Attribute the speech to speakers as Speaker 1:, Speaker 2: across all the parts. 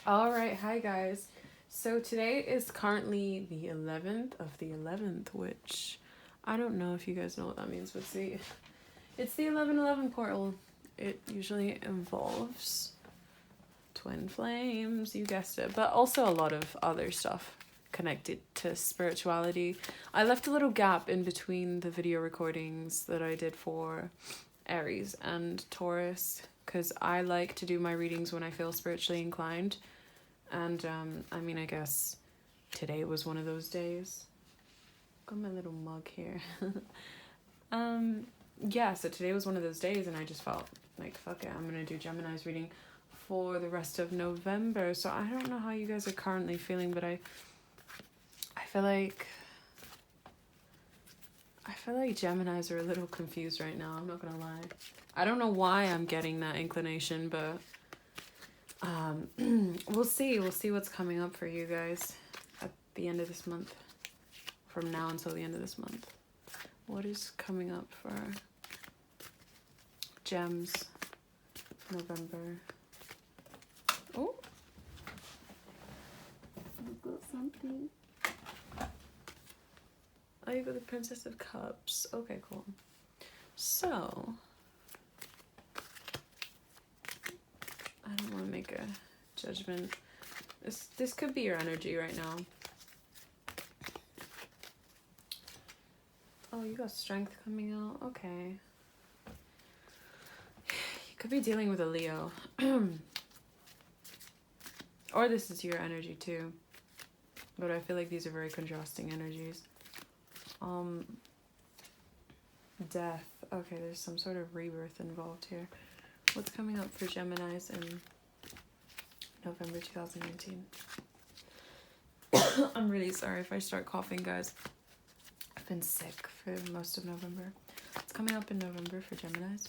Speaker 1: All right, hi guys. So today is currently the 11th of the 11th, which I don't know if you guys know what that means, but see, it's the 1111 portal. It usually involves twin flames, you guessed it, but also a lot of other stuff connected to spirituality. I left a little gap in between the video recordings that I did for Aries and Taurus because I like to do my readings when I feel spiritually inclined. And I mean, I guess today was one of those days. Got my little mug here. Yeah, so today was one of those days, and I just felt like, fuck it, I'm gonna do Gemini's reading for the rest of November. So I don't know how you guys are currently feeling, but I feel like Geminis are a little confused right now. I'm not gonna lie. I don't know why I'm getting that inclination, but we'll see. We'll see what's coming up for you guys at the end of this month. From now until the end of this month. What is coming up for Gems November? Oh, I've got something. Oh, you got the Princess of Cups. Okay, cool. So, I don't want to make a judgment. This could be your energy right now. Oh, you got Strength coming out. Okay. You could be dealing with a Leo. Or this is your energy too. But I feel like these are very contrasting energies. Death. Okay, there's some sort of rebirth involved here. What's coming up for Geminis in November 2019? I'm really sorry if I start coughing, guys. I've been sick for most of November. It's coming up in November for Geminis.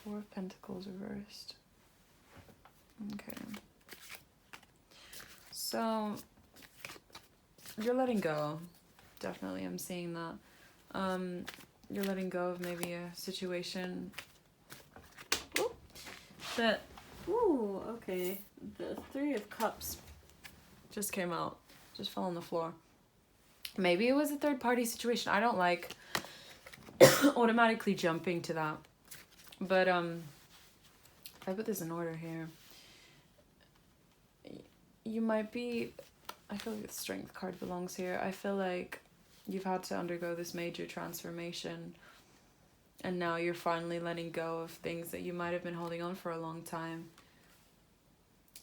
Speaker 1: Four of Pentacles reversed. Okay. So, you're letting go. Definitely, I'm seeing that. You're letting go of maybe a situation that... Ooh, okay. The Three of Cups just came out. Just fell on the floor. Maybe it was a third-party situation. I don't like automatically jumping to that. But, if I put this in order here, you might be... I feel like the Strength card belongs here. I feel like you've had to undergo this major transformation, and now you're finally letting go of things that you might have been holding on for a long time.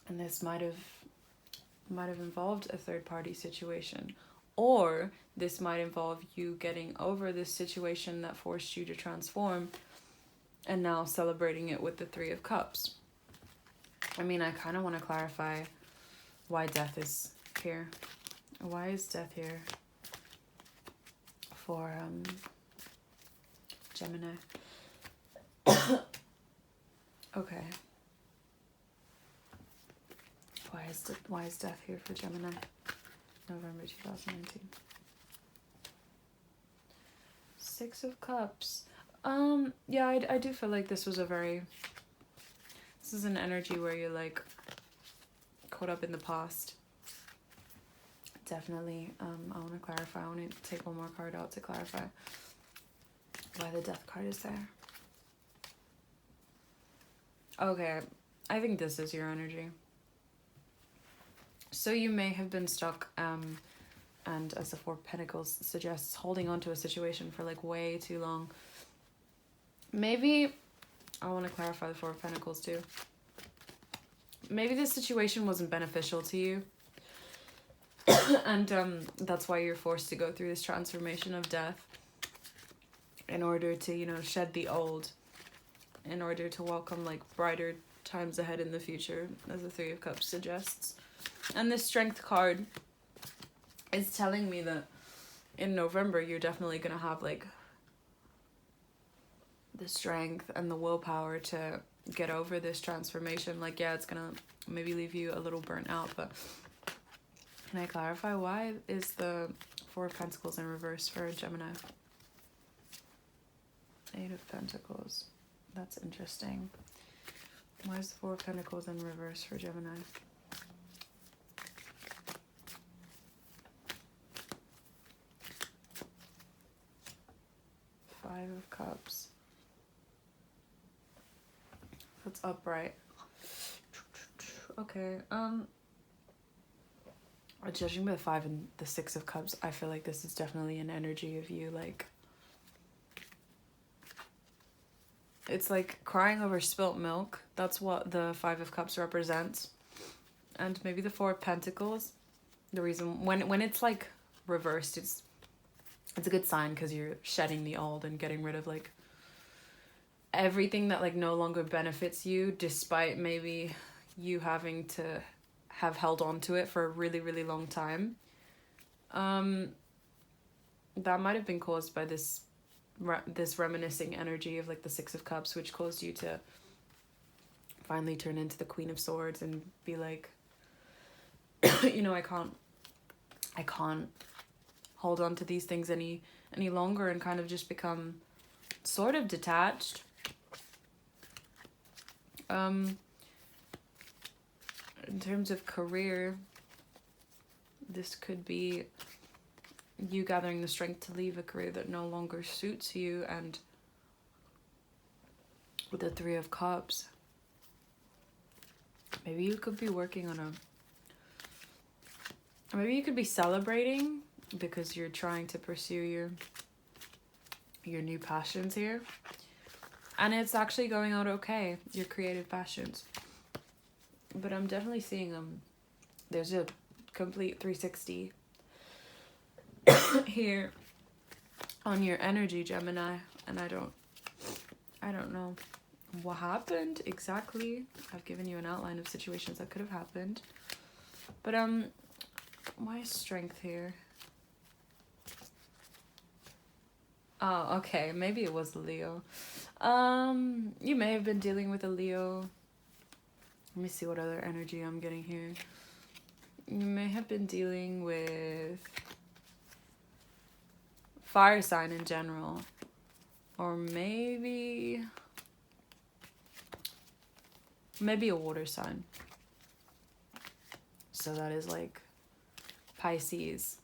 Speaker 1: And this might have involved a third-party situation. Or this might involve you getting over this situation that forced you to transform and now celebrating it with the Three of Cups. I mean, I kind of want to clarify why death is here. Why is death here for Gemini? Okay. Why is death here for Gemini? November 2019. Six of Cups. Yeah, I do feel like this was this is an energy where you're like caught up in the past. Definitely. I want to clarify. I want to take one more card out to clarify why the Death card is there. Okay, I think this is your energy. So you may have been stuck, and as the Four of Pentacles suggests, holding on to a situation for like way too long. Maybe, I want to clarify the Four of Pentacles too. Maybe this situation wasn't beneficial to you. And that's why you're forced to go through this transformation of death in order to, you know, shed the old, in order to welcome like brighter times ahead in the future, as the Three of Cups suggests. And this Strength card is telling me that in November you're definitely gonna have like the strength and the willpower to get over this transformation. Like, yeah, it's gonna maybe leave you a little burnt out, but can I clarify why is the Four of Pentacles in reverse for Gemini? Eight of Pentacles. That's interesting. Why is the Four of Pentacles in reverse for Gemini? Five of Cups. That's upright. Okay. Judging by the Five and the Six of Cups, I feel like this is definitely an energy of you, like, it's like crying over spilt milk. That's what the Five of Cups represents. And maybe the Four of Pentacles. The reason when it's like reversed, it's a good sign because you're shedding the old and getting rid of like everything that like no longer benefits you, despite maybe you having to have held on to it for a really, really long time. That might have been caused by this reminiscing energy of like the Six of Cups, which caused you to finally turn into the Queen of Swords and be like, you know, I can't hold on to these things any longer, and kind of just become sort of detached. In terms of career, this could be you gathering the strength to leave a career that no longer suits you. And with the Three of Cups, maybe you could be working on maybe you could be celebrating because you're trying to pursue your new passions here, and it's actually going out okay, your creative passions. But I'm definitely seeing there's a complete 360 here on your energy, Gemini, and I don't know what happened exactly. I've given you an outline of situations that could have happened, but why is strength here? Oh, okay, maybe it was Leo. You may have been dealing with a Leo. Let me see what other energy I'm getting here. You may have been dealing with fire sign in general, or maybe a water sign. So that is like Pisces,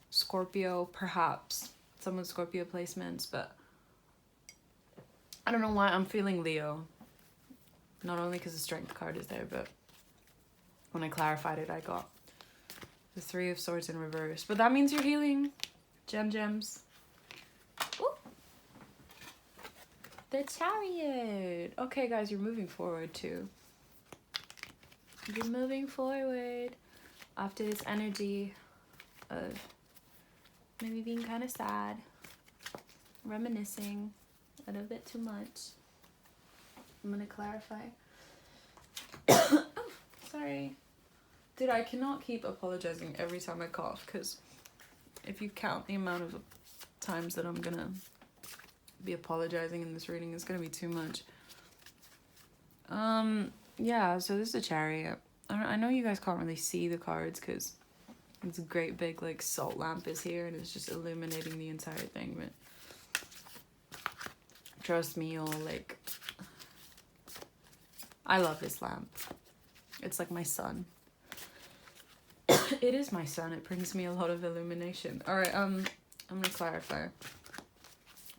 Speaker 1: Scorpio, perhaps some with Scorpio placements, but I don't know why I'm feeling Leo. Not only because the strength card is there, but when I clarified it, I got the Three of Swords in reverse. But that means you're healing, gems. Ooh. The Chariot. Okay, guys, you're moving forward too. You're moving forward after this energy of maybe being kind of sad, reminiscing a little bit too much. I'm gonna clarify. Oh, sorry. Dude, I cannot keep apologizing every time I cough, because if you count the amount of times that I'm gonna be apologizing in this reading, it's gonna be too much. Yeah, so this is a Chariot. I know you guys can't really see the cards because it's a great big like salt lamp is here and it's just illuminating the entire thing, but trust me, you'll like, I love this lamp. It's like my sun. It is my sun. It brings me a lot of illumination. All right, I'm gonna clarify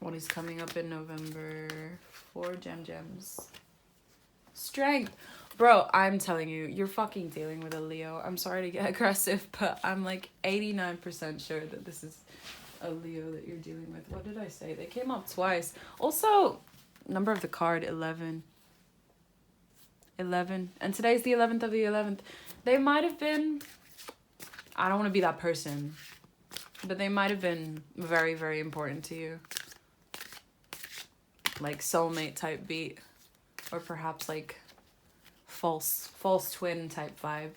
Speaker 1: what is coming up in November for gems. Strength. Bro, I'm telling you, you're fucking dealing with a Leo. I'm sorry to get aggressive, but I'm like 89% sure that this is a Leo that you're dealing with. What did I say? They came up twice. Also, number of the card, 11. 11. And today's the 11th of the 11th. They might have been, I don't want to be that person, but they might have been very, very important to you. Like soulmate type beat. Or perhaps like false twin type vibe.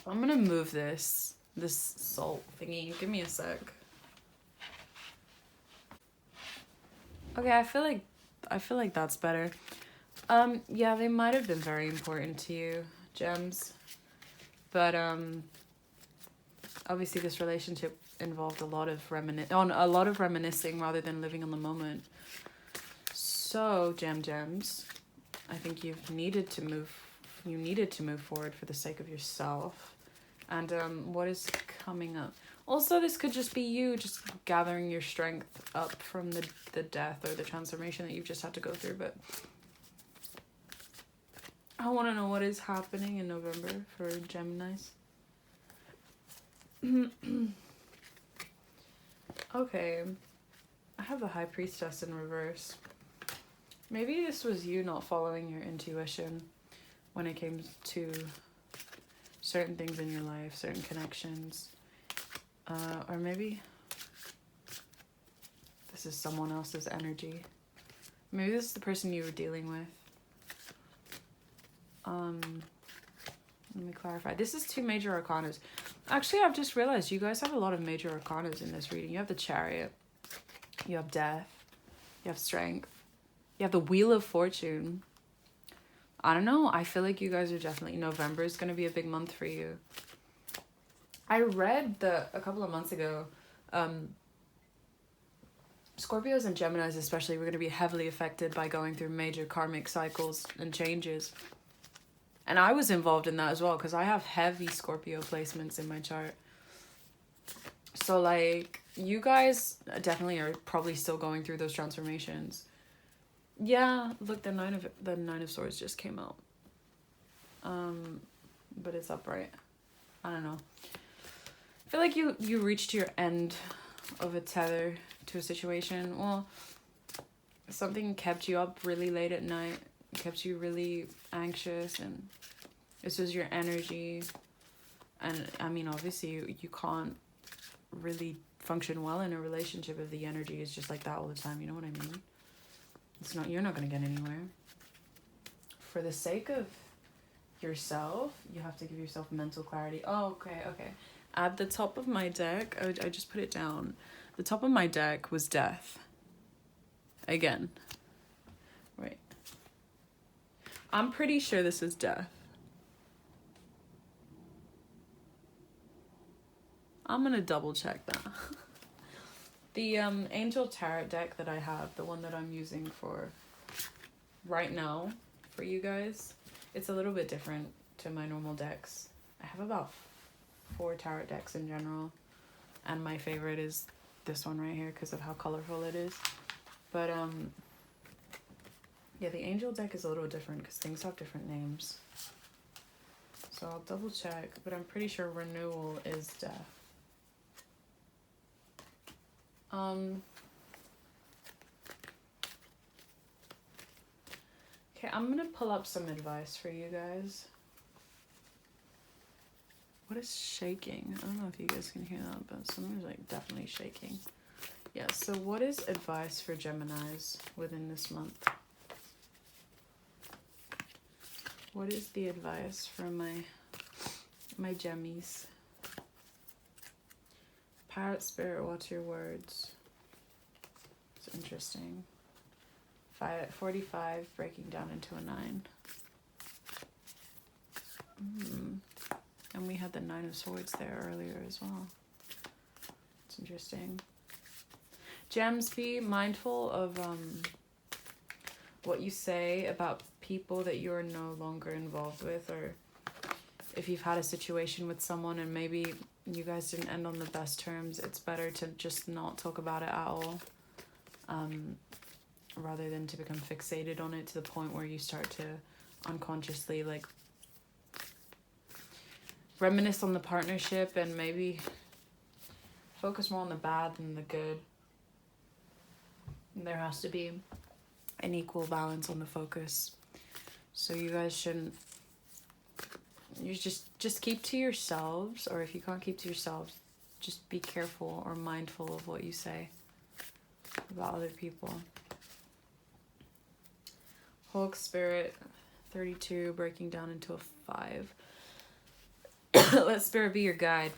Speaker 1: I'm gonna move this salt thingy. Give me a sec. Okay, I feel like that's better. Yeah, they might have been very important to you, gems. But obviously this relationship involved a lot of reminiscing rather than living in the moment. So, gems, I think you needed to move forward for the sake of yourself. And what is coming up? Also, this could just be you just gathering your strength up from the death or the transformation that you've just had to go through. But I want to know what is happening in November for Geminis. Okay. I have the High Priestess in reverse. Maybe this was you not following your intuition when it came to certain things in your life, certain connections. Or maybe this is someone else's energy. Maybe this is the person you were dealing with. Let me clarify. This is 2 major arcanas. Actually, I've just realized you guys have a lot of major arcanas in this reading. You have the Chariot. You have Death. You have Strength. You have the Wheel of Fortune. I don't know. I feel like you guys are definitely... November is going to be a big month for you. I read a couple of months ago, Scorpios and Geminis especially were going to be heavily affected by going through major karmic cycles and changes. And I was involved in that as well because I have heavy Scorpio placements in my chart. So like, you guys definitely are probably still going through those transformations. Yeah, look, the Nine of Swords just came out. But it's upright. I don't know. I feel like you reached your end of a tether to a situation. Well, something kept you up really late at night, kept you really anxious, and this was your energy. And I mean, obviously you can't really function well in a relationship if the energy is just like that all the time. You know what I mean? You're not gonna get anywhere. For the sake of yourself, you have to give yourself mental clarity. Oh, okay. At the top of my deck, I just put it down. The top of my deck was Death. Again. Wait. I'm pretty sure this is Death. I'm gonna double check that. The Angel Tarot deck that I have, the one that I'm using for right now for you guys, it's a little bit different to my normal decks. I have about 4 tarot decks in general, and my favorite is this one right here because of how colorful it is. But yeah, the Angel deck is a little different because things have different names. So I'll double check, but I'm pretty sure Renewal is Death. Okay, I'm gonna pull up some advice for you guys. What is shaking? I don't know if you guys can hear that, but something's like definitely shaking. Yeah, so what is advice for Geminis within this month? What is the advice for my Gemmies? Parrot Spirit, what's your words? It's interesting. 45 breaking down into a 9. And we had the 9 of Swords there earlier as well. It's interesting. Gems, be mindful of what you say about people that you're no longer involved with, or if you've had a situation with someone and maybe you guys didn't end on the best terms, it's better to just not talk about it at all, rather than to become fixated on it to the point where you start to unconsciously like reminisce on the partnership and maybe focus more on the bad than the good. There has to be an equal balance on the focus. So you guys shouldn't, you just keep to yourselves, or if you can't keep to yourselves, just be careful or mindful of what you say about other people. Hulk Spirit, 32, breaking down into a 5. Let Spirit be your guide.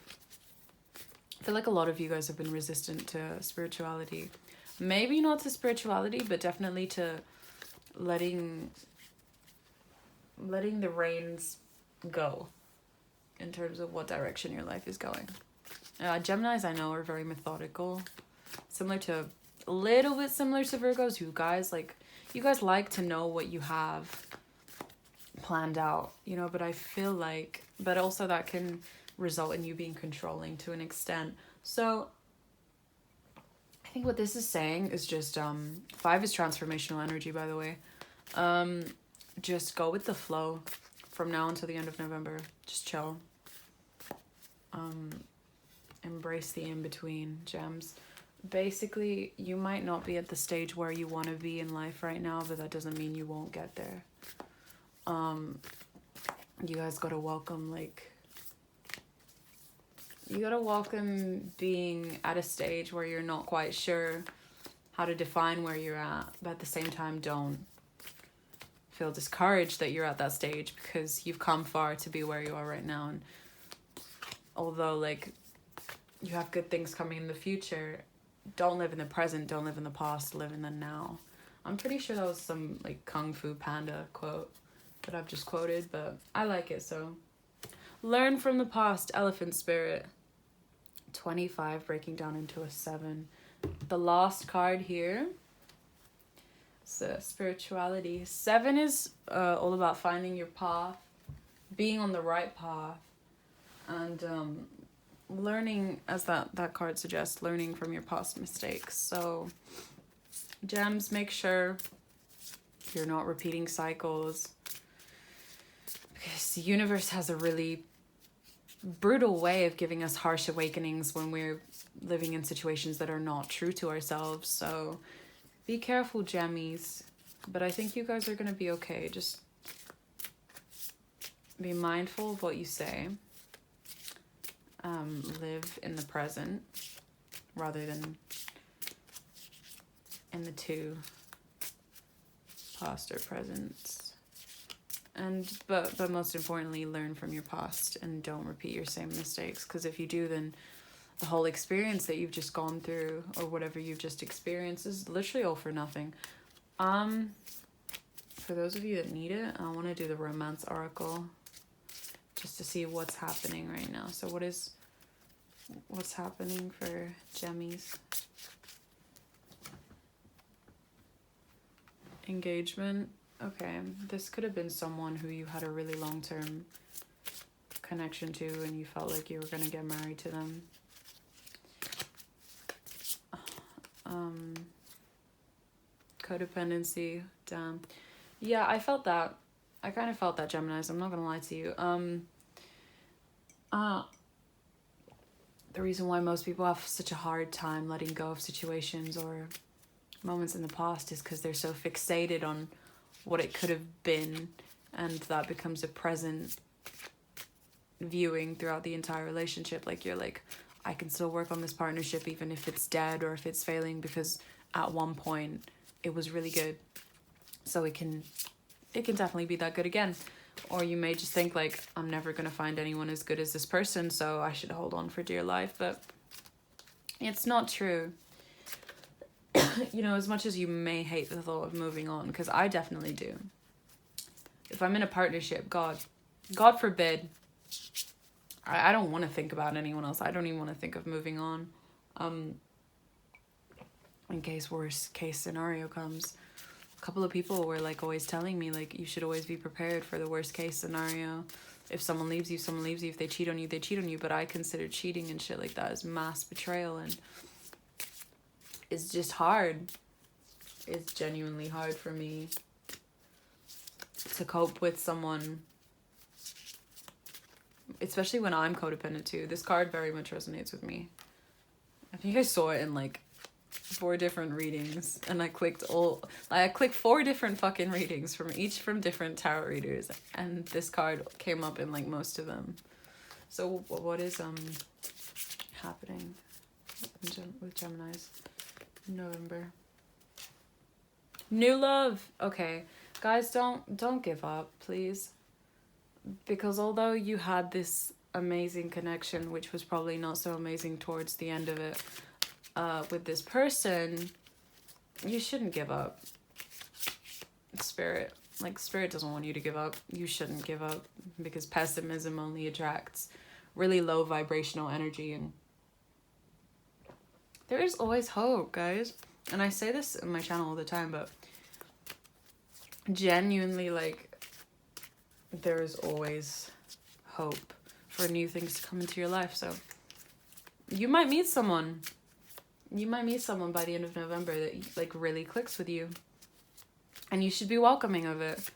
Speaker 1: I feel like a lot of you guys have been resistant to spirituality. Maybe not to spirituality, but definitely to letting the reins go in terms of what direction your life is going. Geminis, I know, are very methodical, a little bit similar to Virgos. You guys like to know what you have planned out, you know, but I feel like, but also that can result in you being controlling to an extent. So I think what this is saying is just 5 is transformational energy, by the way. Just go with the flow from now until the end of November. Just chill. Embrace the in-between, gems. Basically, you might not be at the stage where you want to be in life right now, but that doesn't mean you won't get there. You guys gotta welcome, like, you gotta welcome being at a stage where you're not quite sure how to define where you're at, but at the same time, don't feel discouraged that you're at that stage, because you've come far to be where you are right now. And although, like, you have good things coming in the future, don't live in the present, don't live in the past, live in the now. I'm pretty sure that was some, like, Kung Fu Panda quote that I've just quoted, but I like it. So learn from the past, elephant spirit. 25 breaking down into a 7. The last card here, so spirituality. 7 is all about finding your path, being on the right path, and learning, as that card suggests, learning from your past mistakes. So gems, make sure you're not repeating cycles, because the universe has a really brutal way of giving us harsh awakenings when we're living in situations that are not true to ourselves. So be careful, gemmies. But I think you guys are going to be okay. Just be mindful of what you say. Live in the present rather than in the 2 past or present. And but most importantly, learn from your past and don't repeat your same mistakes, because if you do, then the whole experience that you've just gone through, or whatever you've just experienced, is literally all for nothing. For those of you that need it, I want to do the romance oracle just to see what's happening right now. So what's happening for Gemmies? Engagement. Okay, this could have been someone who you had a really long-term connection to and you felt like you were going to get married to them. Codependency, damn. Yeah, I felt that. I kind of felt that, Geminis. I'm not going to lie to you. The reason why most people have such a hard time letting go of situations or moments in the past is because they're so fixated on what it could have been, and that becomes a present viewing throughout the entire relationship. Like, you're like, I can still work on this partnership even if it's dead or if it's failing, because at one point it was really good, so it can definitely be that good again. Or you may just think, like, I'm never gonna find anyone as good as this person, so I should hold on for dear life. But it's not true. You know, as much as you may hate the thought of moving on, because I definitely do. If I'm in a partnership, God forbid, I don't want to think about anyone else. I don't even want to think of moving on. In case worst case scenario comes. A couple of people were, like, always telling me, like, you should always be prepared for the worst case scenario. If someone leaves you, someone leaves you. If they cheat on you, they cheat on you. But I consider cheating and shit like that as mass betrayal, and it's just hard. It's genuinely hard for me to cope with someone, especially when I'm codependent too. This card very much resonates with me. I think I saw it in, like, 4 different readings, and I clicked 4 different fucking readings from different tarot readers, and this card came up in, like, most of them. So what is happening with Geminis in November? New love. Okay, guys, don't give up, please, because although you had this amazing connection, which was probably not so amazing towards the end of it, with this person, you shouldn't give up. Spirit doesn't want you to give up. You shouldn't give up, because pessimism only attracts really low vibrational energy, and there is always hope, guys. And I say this in my channel all the time, but genuinely, like, there is always hope for new things to come into your life. So you might meet someone. You might meet someone by the end of November that like really clicks with you. And you should be welcoming of it.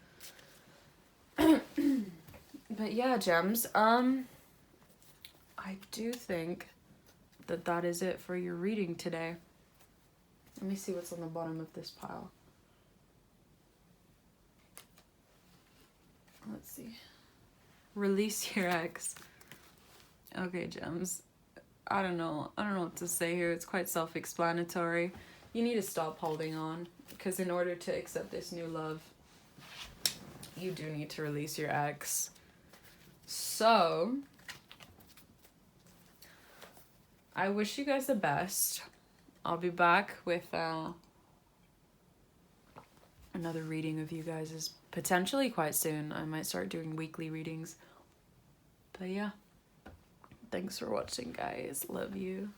Speaker 1: But yeah, gems. I do think that is it for your reading today. Let me see what's on the bottom of this pile. Let's see. Release your ex. Okay, gems. I don't know what to say here. It's quite self-explanatory. You need to stop holding on, because in order to accept this new love, you do need to release your ex. So, I wish you guys the best. I'll be back with another reading of you guys potentially quite soon. I might start doing weekly readings. But yeah. Thanks for watching, guys. Love you.